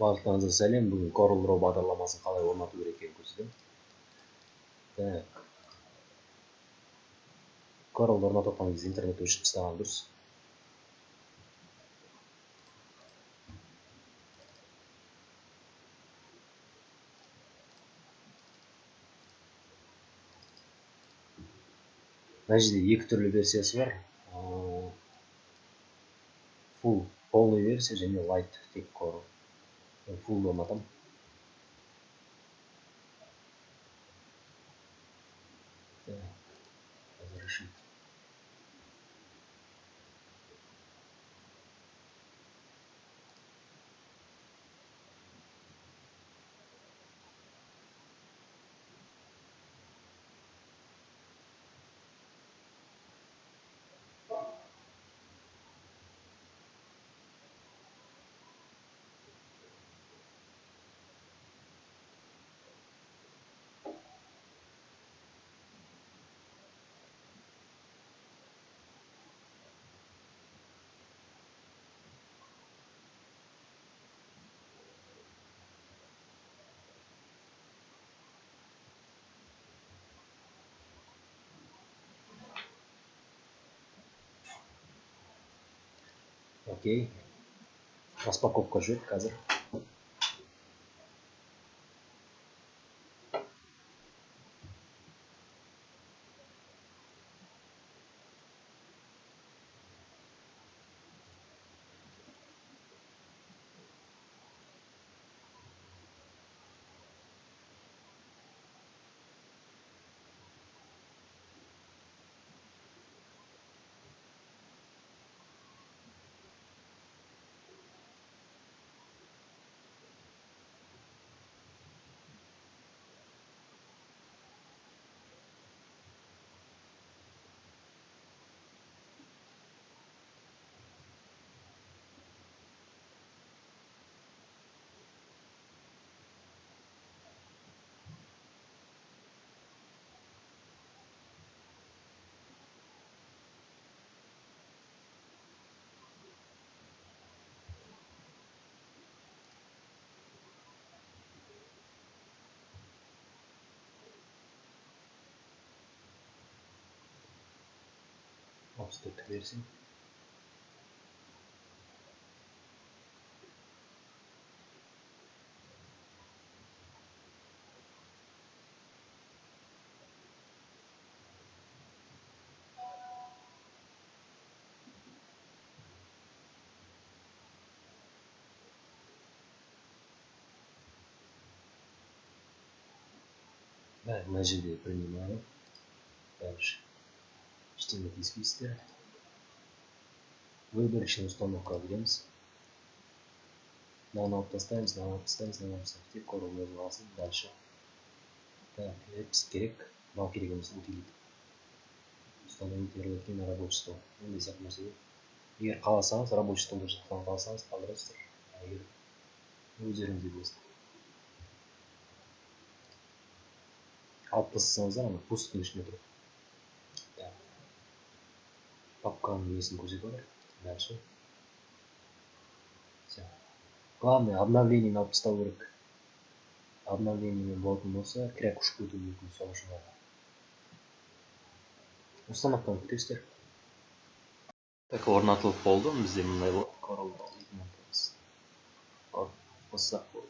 Барлықтарыңызға сәлем. Бүгін Corel Draw бағдарламасын қалай орнату керек екенін көрсетемін. Так. Corel орнатып жатқан кезде интернетті өшіріп тастаған дұрыс. Мына жерде екі түрлі версиясы бар. Full, полный версия және light тек Corel. Full орнатамын. Разрешить. Окей. Распаковка жүреді қазір. Обстык версия. Да, мына жерде принимаю. Дальше. Чтение из списка. Выборочная установка кидеміз. Мынаны алып тастаймыз, мынаны алып тастаймыз, мынаны алып тастаймыз. Тек Corel өзі алсын. Дальше. Так, біз керек. Мынау керек емес утилит. Установить ярлыки на рабочий стол. Енді сияқты нәрсе. Егер қаласаңыз, рабочий столда жатқан қаласаңыз, қалдырасыздар. Егер өздеріңіз білесіздер. Алып тастасаңыздар, ана пусттың ішінде тұрады. Так. Папканың несін көрсетіп отыр. Дальше. Все. Главное, обновлениені алып тастау керек. Обновлениемен болатын болса, кірәк ұшып кетуі мүмкін, сол үшін ғана. Установканы күтесіздер. Так, орнатылып болды. Бізде мындай болады. Corel дейтін атаймыз. Қоссақ болды.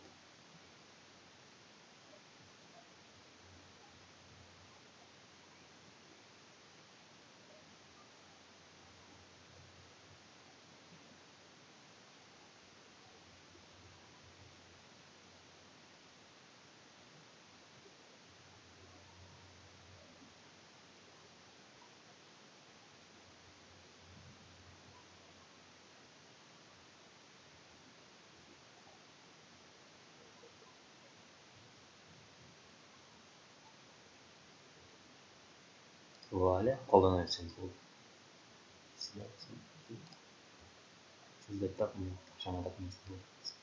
Вуаля, қолдана берсеңіз болды. Сіздер так, жаңа документті болды.